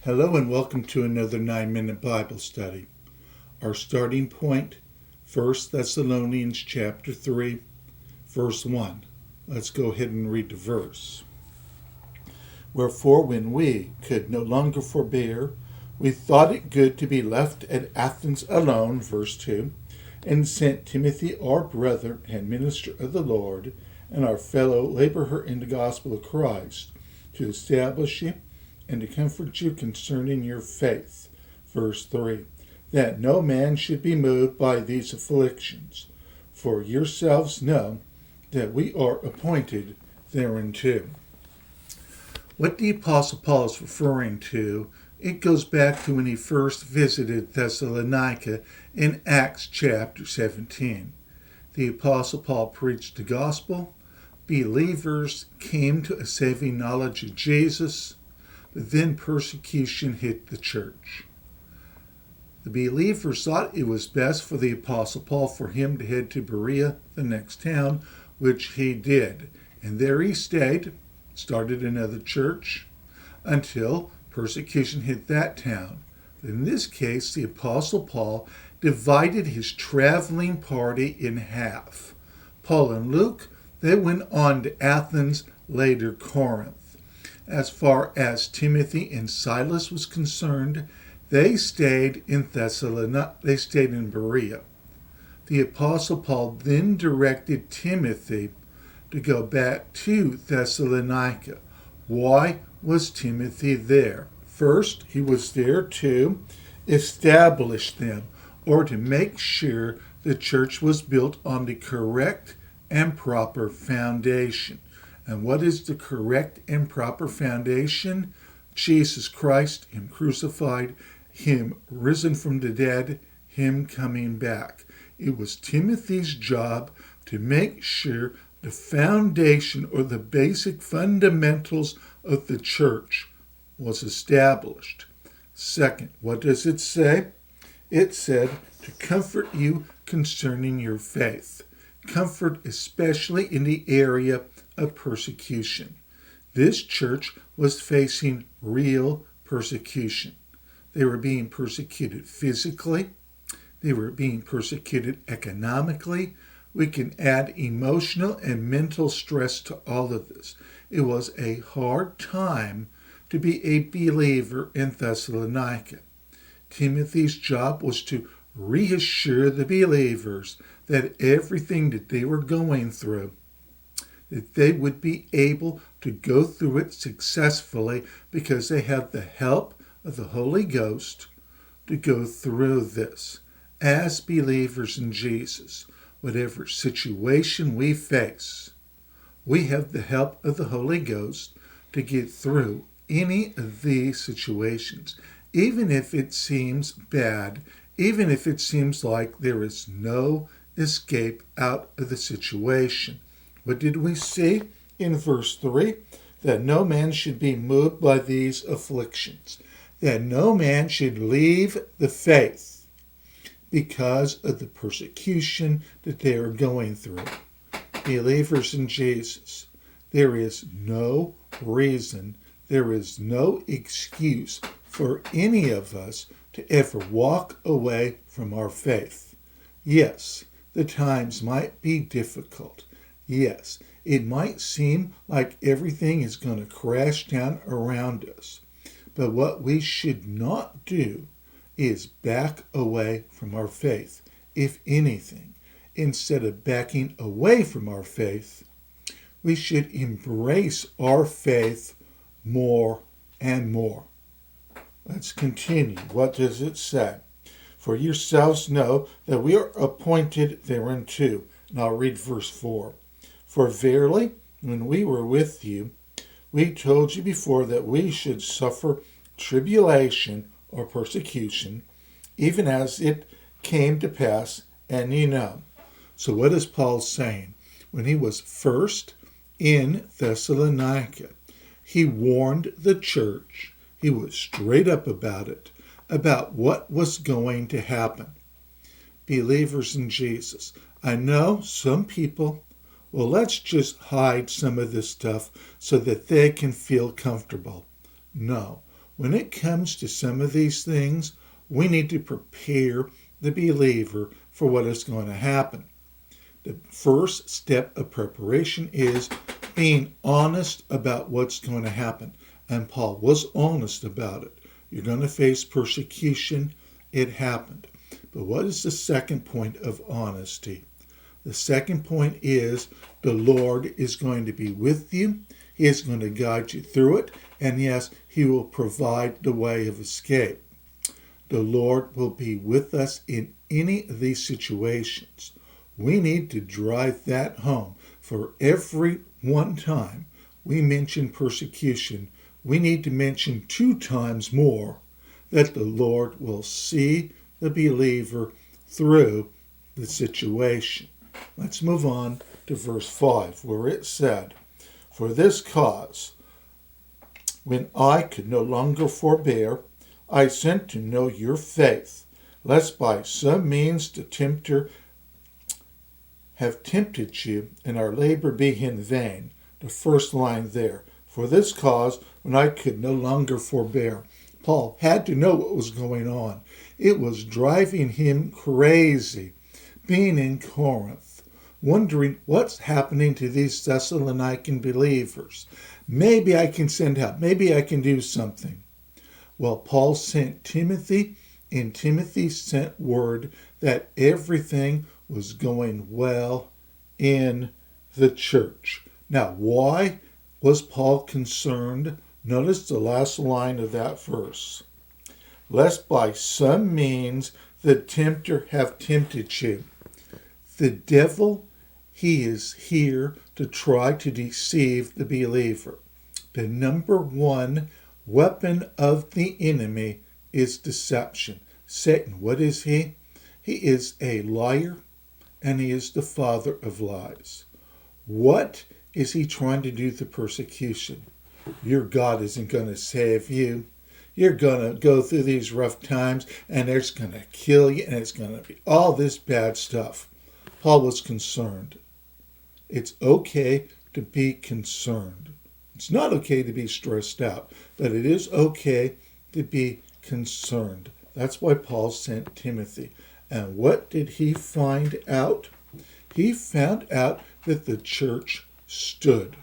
Hello and welcome to another 9-minute Bible study. Our starting point, 1 Thessalonians chapter 3, verse 1. Let's go ahead and read the verse. Wherefore, when we could no longer forbear, we thought it good to be left at Athens alone, verse 2, and sent Timothy, our brother and minister of the Lord, and our fellow laborer in the gospel of Christ, to establish you and to comfort you concerning your faith. Verse 3, that no man should be moved by these afflictions, for yourselves know that we are appointed thereunto. What the Apostle Paul is referring to, it goes back to when he first visited Thessalonica in Acts chapter 17. The Apostle Paul preached the gospel. Believers came to a saving knowledge of Jesus, but then persecution hit the church. The believers thought it was best for the Apostle Paul for him to head to Berea, the next town, which he did. And there he stayed, started another church, until persecution hit that town. In this case, the Apostle Paul divided his traveling party in half. Paul and Luke, they went on to Athens, later Corinth. As far as Timothy and Silas was concerned, they stayed in Berea. The Apostle Paul then directed Timothy to go back to Thessalonica. Why was Timothy there? First, he was there to establish them, or to make sure the church was built on the correct and proper foundation. And what is the correct and proper foundation? Jesus Christ, Him crucified, Him risen from the dead, Him coming back. It was Timothy's job to make sure the foundation, or the basic fundamentals of the church, was established. Second, what does it say? It said to comfort you concerning your faith. Comfort especially in the area of persecution. This church was facing real persecution. They were being persecuted physically. They were being persecuted economically. We can add emotional and mental stress to all of this. It was a hard time to be a believer in Thessalonica. Timothy's job was to reassure the believers that everything that they were going through, that they would be able to go through it successfully because they have the help of the Holy Ghost to go through this. As believers in Jesus, whatever situation we face, we have the help of the Holy Ghost to get through any of these situations, even if it seems bad, even if it seems like there is no escape out of the situation. What did we see in verse 3? That no man should be moved by these afflictions, that no man should leave the faith because of the persecution that they are going through. Believers in Jesus, there is no reason, there is no excuse for any of us to ever walk away from our faith. Yes, the times might be difficult. Yes, it might seem like everything is going to crash down around us. But what we should not do is back away from our faith. If anything, instead of backing away from our faith, we should embrace our faith more and more. Let's continue. What does it say? For yourselves know that we are appointed thereunto. And I'll read verse 4. For verily, when we were with you, we told you before that we should suffer tribulation or persecution, even as it came to pass, and you know. So what is Paul saying? When he was first in Thessalonica, he warned the church. He was straight up about it, about what was going to happen. Believers in Jesus, I know some people, well, let's just hide some of this stuff so that they can feel comfortable. No. when it comes to some of these things, we need to prepare the believer for what is going to happen. The first step of preparation is being honest about what's going to happen. And Paul was honest about it. You're going to face persecution. It happened. But what is the second point of honesty? The second point is the Lord is going to be with you. He is going to guide you through it. And yes, he will provide the way of escape. The Lord will be with us in any of these situations. We need to drive that home. For every one time we mention persecution, we need to mention 2 times more that the Lord will see the believer through the situation. Let's move on to verse 5, where it said, "For this cause, when I could no longer forbear, I sent to know your faith, lest by some means the tempter have tempted you, and our labor be in vain." The first line there. For this cause, when I could no longer forbear. Paul had to know what was going on. It was driving him crazy, being in Corinth, wondering what's happening to these Thessalonican believers. Maybe I can send help. Maybe I can do something. Well, Paul sent Timothy, and Timothy sent word that everything was going well in the church. Now, why was Paul concerned? Notice the last line of that verse. Lest by some means the tempter have tempted you. The devil, he is here to try to deceive the believer. The number one weapon of the enemy is deception. Satan, what is he? He is a liar, and he is the father of lies. What is he trying to do to persecution? Your God isn't going to save you. You're going to go through these rough times, and it's going to kill you, and it's going to be all this bad stuff. Paul was concerned. It's okay to be concerned. It's not okay to be stressed out, but it is okay to be concerned. That's why Paul sent Timothy. And what did he find out? He found out that the church stood.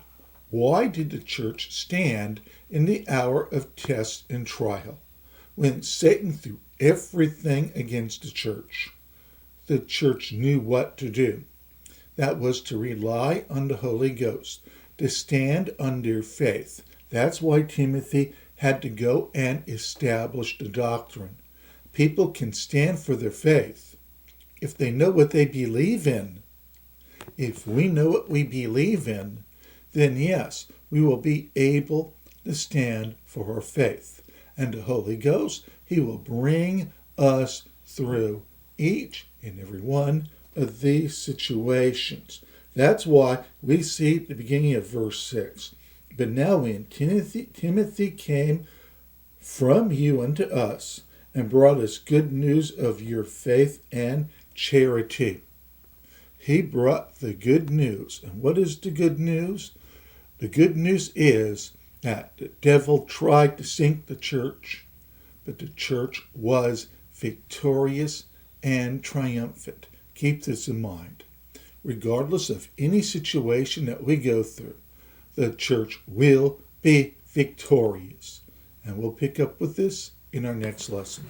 Why did the church stand in the hour of test and trial? When Satan threw everything against the church knew what to do. That was to rely on the Holy Ghost, to stand under faith. That's why Timothy had to go and establish the doctrine. People can stand for their faith if they know what they believe in. If we know what we believe in, then yes, we will be able to stand for our faith. And the Holy Ghost, he will bring us through each and every one of these situations. That's why we see at the beginning of verse 6. But now when Timothy came from you unto us, and brought us good news of your faith and charity. He brought the good news. And what is the good news? The good news is that the devil tried to sink the church, but the church was victorious and triumphant. Keep this in mind. Regardless of any situation that we go through, the church will be victorious. And we'll pick up with this in our next lesson.